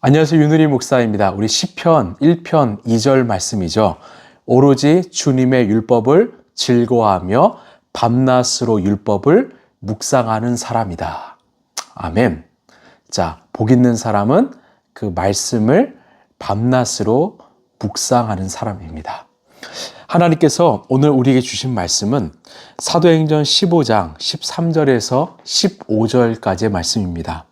안녕하세요. 윤우리 목사입니다. 우리 시편 1편 2절 말씀이죠. 오로지 주님의 율법을 즐거워하며 밤낮으로 율법을 묵상하는 사람이다. 아멘. 자, 복 있는 사람은 그 말씀을 밤낮으로 묵상하는 사람입니다. 하나님께서 오늘 우리에게 주신 말씀은 사도행전 15장 13절에서 15절까지의 말씀입니다.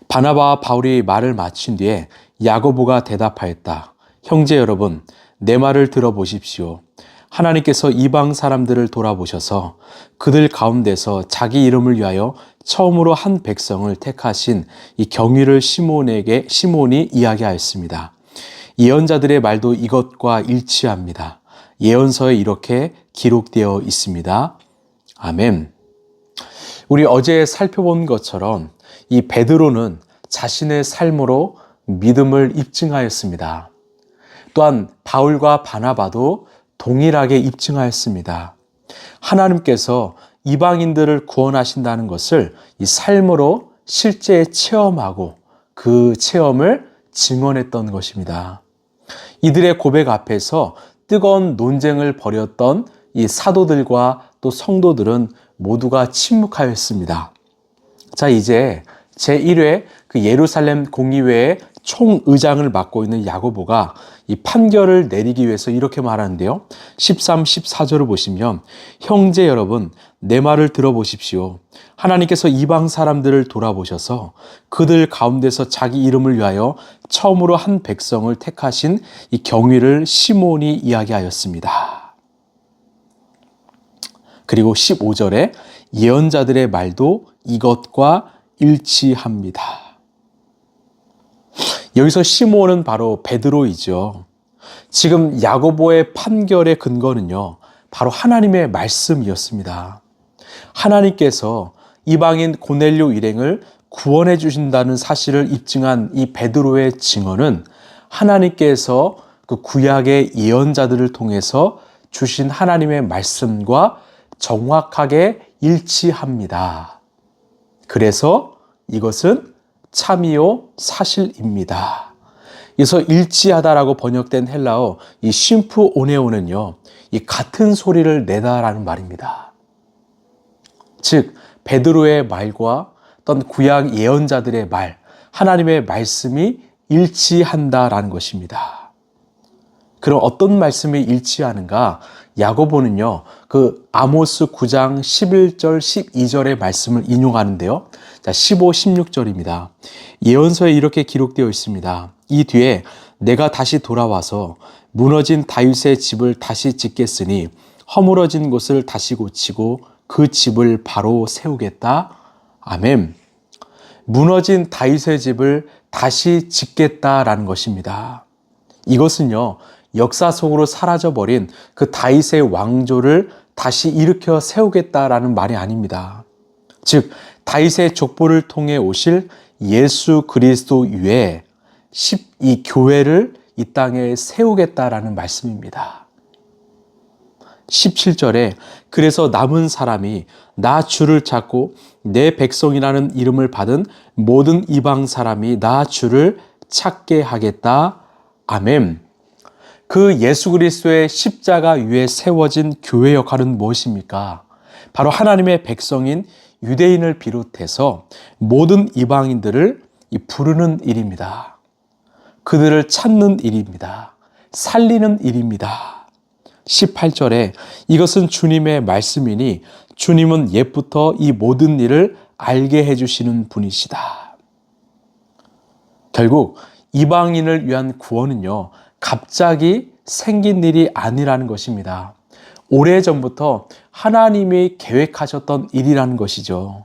바나바와 바울이 말을 마친 뒤에 야고보가 대답하였다. 형제 여러분, 내 말을 들어보십시오. 하나님께서 이방 사람들을 돌아보셔서 그들 가운데서 자기 이름을 위하여 처음으로 한 백성을 택하신 이 경위를 시몬이 이야기하였습니다. 예언자들의 말도 이것과 일치합니다. 예언서에 이렇게 기록되어 있습니다. 아멘. 우리 어제 살펴본 것처럼 이 베드로는 자신의 삶으로 믿음을 입증하였습니다. 또한 바울과 바나바도 동일하게 입증하였습니다. 하나님께서 이방인들을 구원하신다는 것을 이 삶으로 실제 체험하고 그 체험을 증언했던 것입니다. 이들의 고백 앞에서 뜨거운 논쟁을 벌였던 이 사도들과 또 성도들은 모두가 침묵하였습니다. 자, 이제 제1회 그 예루살렘 공의회의 총의장을 맡고 있는 야고보가 이 판결을 내리기 위해서 이렇게 말하는데요. 13, 14절을 보시면 형제 여러분, 내 말을 들어보십시오. 하나님께서 이방 사람들을 돌아보셔서 그들 가운데서 자기 이름을 위하여 처음으로 한 백성을 택하신 이 경위를 시몬이 이야기하였습니다. 그리고 15절에 예언자들의 말도 이것과 일치합니다. 여기서 시몬은 바로 베드로이죠. 지금 야고보의 판결의 근거는요, 바로 하나님의 말씀이었습니다. 하나님께서 이방인 고넬료 일행을 구원해 주신다는 사실을 입증한 이 베드로의 증언은 하나님께서 그 구약의 예언자들을 통해서 주신 하나님의 말씀과 정확하게 일치합니다. 그래서 이것은 참이요 사실입니다. 그래서 일치하다라고 번역된 헬라어 이 심프오네오는요, 이 같은 소리를 내다라는 말입니다. 즉 베드로의 말과 어떤 구약 예언자들의 말, 하나님의 말씀이 일치한다라는 것입니다. 그럼 어떤 말씀이 일치하는가? 야고보는요, 그 아모스 9장 11절 12절의 말씀을 인용하는데요. 자, 15, 16절입니다. 예언서에 이렇게 기록되어 있습니다. 이 뒤에 내가 다시 돌아와서 무너진 다윗의 집을 다시 짓겠으니 허물어진 곳을 다시 고치고 그 집을 바로 세우겠다. 아멘. 무너진 다윗의 집을 다시 짓겠다라는 것입니다. 이것은요, 역사 속으로 사라져버린 그 다윗의 왕조를 다시 일으켜 세우겠다라는 말이 아닙니다. 즉 다윗의 족보를 통해 오실 예수 그리스도 위에 이 교회를 이 땅에 세우겠다라는 말씀입니다. 17절에 그래서 남은 사람이 나 주를 찾고 내 백성이라는 이름을 받은 모든 이방 사람이 나 주를 찾게 하겠다. 아멘. 그 예수 그리스도의 십자가 위에 세워진 교회 역할은 무엇입니까? 바로 하나님의 백성인 유대인을 비롯해서 모든 이방인들을 부르는 일입니다. 그들을 찾는 일입니다. 살리는 일입니다. 18절에 이것은 주님의 말씀이니 주님은 옛부터 이 모든 일을 알게 해주시는 분이시다. 결국 이방인을 위한 구원은요, 갑자기 생긴 일이 아니라는 것입니다. 오래전부터 하나님이 계획하셨던 일이라는 것이죠.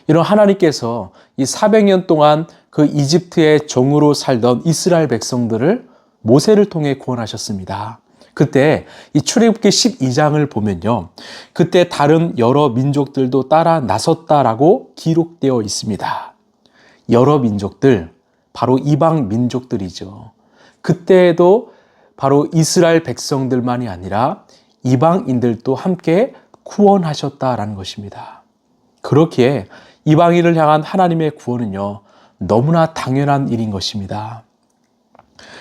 이런 하나님께서 이 400년 동안 그 이집트의 종으로 살던 이스라엘 백성들을 모세를 통해 구원하셨습니다. 그때 이 출애굽기 12장을 보면요, 그때 다른 여러 민족들도 따라 나섰다라고 기록되어 있습니다. 여러 민족들, 바로 이방 민족들이죠. 그때에도 바로 이스라엘 백성들만이 아니라 이방인들도 함께 구원하셨다라는 것입니다. 그렇기에 이방인을 향한 하나님의 구원은요, 너무나 당연한 일인 것입니다.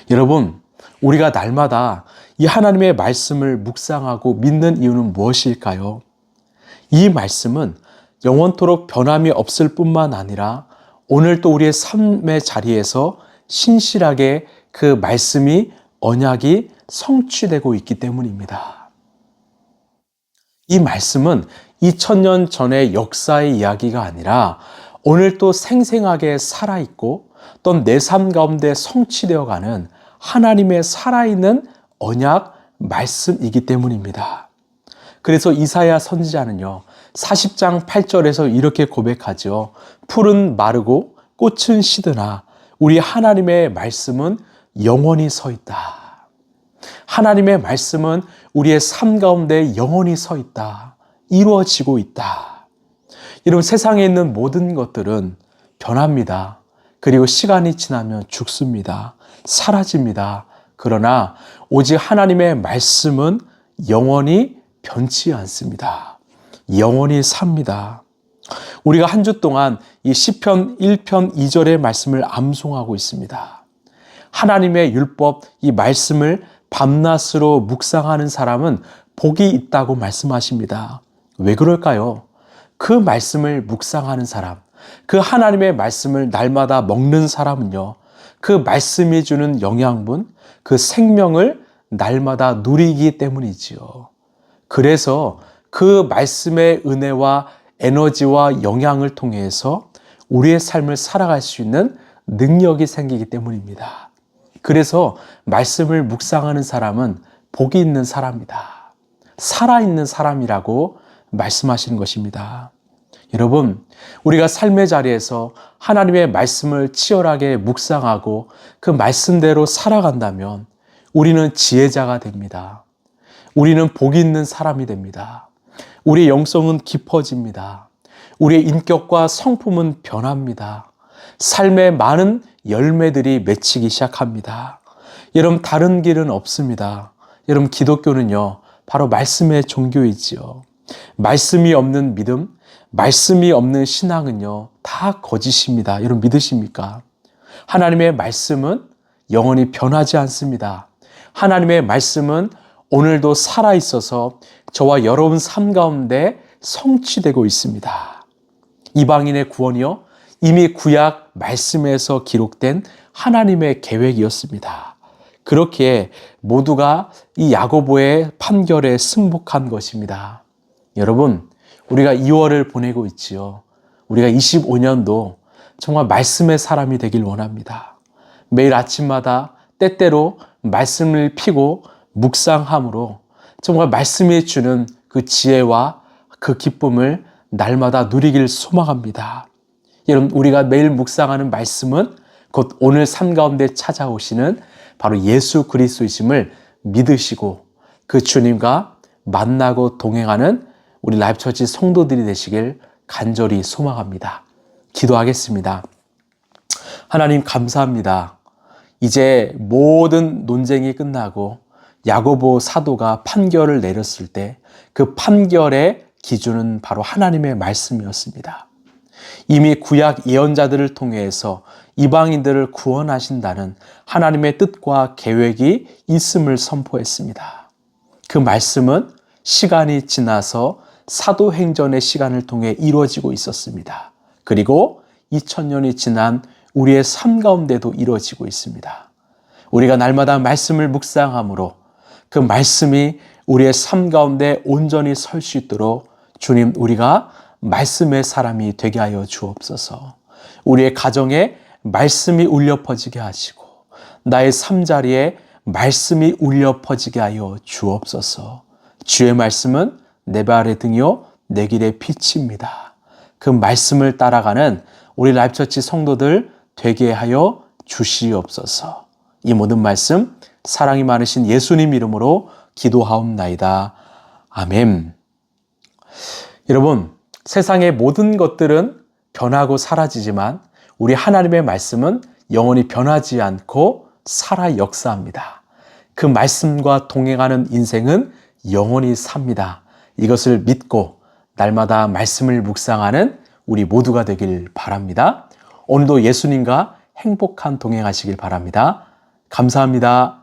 여러분, 우리가 날마다 이 하나님의 말씀을 묵상하고 믿는 이유는 무엇일까요? 이 말씀은 영원토록 변함이 없을 뿐만 아니라 오늘 또 우리의 삶의 자리에서 신실하게 그 말씀이 언약이 성취되고 있기 때문입니다. 이 말씀은 2000년 전의 역사의 이야기가 아니라 오늘 또 생생하게 살아있고 또 내 삶 가운데 성취되어가는 하나님의 살아있는 언약 말씀이기 때문입니다. 그래서 이사야 선지자는요, 40장 8절에서 이렇게 고백하죠. 풀은 마르고 꽃은 시드나 우리 하나님의 말씀은 영원히 서 있다. 하나님의 말씀은 우리의 삶 가운데 영원히 서 있다. 이루어지고 있다. 여러분, 세상에 있는 모든 것들은 변합니다. 그리고 시간이 지나면 죽습니다. 사라집니다. 그러나 오직 하나님의 말씀은 영원히 변치 않습니다. 영원히 삽니다. 우리가 한 주 동안 이 시편 1편 2절의 말씀을 암송하고 있습니다. 하나님의 율법, 이 말씀을 밤낮으로 묵상하는 사람은 복이 있다고 말씀하십니다. 왜 그럴까요? 그 말씀을 묵상하는 사람, 그 하나님의 말씀을 날마다 먹는 사람은요, 그 말씀이 주는 영양분, 그 생명을 날마다 누리기 때문이지요. 그래서 그 말씀의 은혜와 에너지와 영향을 통해서 우리의 삶을 살아갈 수 있는 능력이 생기기 때문입니다. 그래서 말씀을 묵상하는 사람은 복이 있는 사람이다. 살아있는 사람이라고 말씀하시는 것입니다. 여러분, 우리가 삶의 자리에서 하나님의 말씀을 치열하게 묵상하고 그 말씀대로 살아간다면 우리는 지혜자가 됩니다. 우리는 복이 있는 사람이 됩니다. 우리의 영성은 깊어집니다. 우리의 인격과 성품은 변합니다. 삶의 많은 열매들이 맺히기 시작합니다. 여러분, 다른 길은 없습니다. 여러분, 기독교는요, 바로 말씀의 종교이지요. 말씀이 없는 믿음, 말씀이 없는 신앙은요, 다 거짓입니다. 여러분, 믿으십니까? 하나님의 말씀은 영원히 변하지 않습니다. 하나님의 말씀은 오늘도 살아있어서 저와 여러분 삶 가운데 성취되고 있습니다. 이방인의 구원이요, 이미 구약 말씀에서 기록된 하나님의 계획이었습니다. 그렇게 모두가 이 야고보의 판결에 승복한 것입니다. 여러분, 우리가 2월을 보내고 있지요. 우리가 25년도 정말 말씀의 사람이 되길 원합니다. 매일 아침마다 때때로 말씀을 피고 묵상함으로 정말 말씀이 주는 그 지혜와 그 기쁨을 날마다 누리길 소망합니다. 여러분, 우리가 매일 묵상하는 말씀은 곧 오늘 삶 가운데 찾아오시는 바로 예수 그리스도이심을 믿으시고 그 주님과 만나고 동행하는 우리 라이프처치 성도들이 되시길 간절히 소망합니다. 기도하겠습니다. 하나님, 감사합니다. 이제 모든 논쟁이 끝나고 야고보 사도가 판결을 내렸을 때 그 판결의 기준은 바로 하나님의 말씀이었습니다. 이미 구약 예언자들을 통해서 이방인들을 구원하신다는 하나님의 뜻과 계획이 있음을 선포했습니다. 그 말씀은 시간이 지나서 사도행전의 시간을 통해 이루어지고 있었습니다. 그리고 2000년이 지난 우리의 삶 가운데도 이루어지고 있습니다. 우리가 날마다 말씀을 묵상함으로 그 말씀이 우리의 삶 가운데 온전히 설 수 있도록 주님, 우리가 말씀의 사람이 되게 하여 주옵소서. 우리의 가정에 말씀이 울려 퍼지게 하시고 나의 삶자리에 말씀이 울려 퍼지게 하여 주옵소서. 주의 말씀은 내 발의 등이요 내 길의 빛입니다. 그 말씀을 따라가는 우리 라이프처치 성도들 되게 하여 주시옵소서. 이 모든 말씀 사랑이 많으신 예수님 이름으로 기도하옵나이다. 아멘. 여러분, 세상의 모든 것들은 변하고 사라지지만 우리 하나님의 말씀은 영원히 변하지 않고 살아 역사합니다. 그 말씀과 동행하는 인생은 영원히 삽니다. 이것을 믿고 날마다 말씀을 묵상하는 우리 모두가 되길 바랍니다. 오늘도 예수님과 행복한 동행하시길 바랍니다. 감사합니다.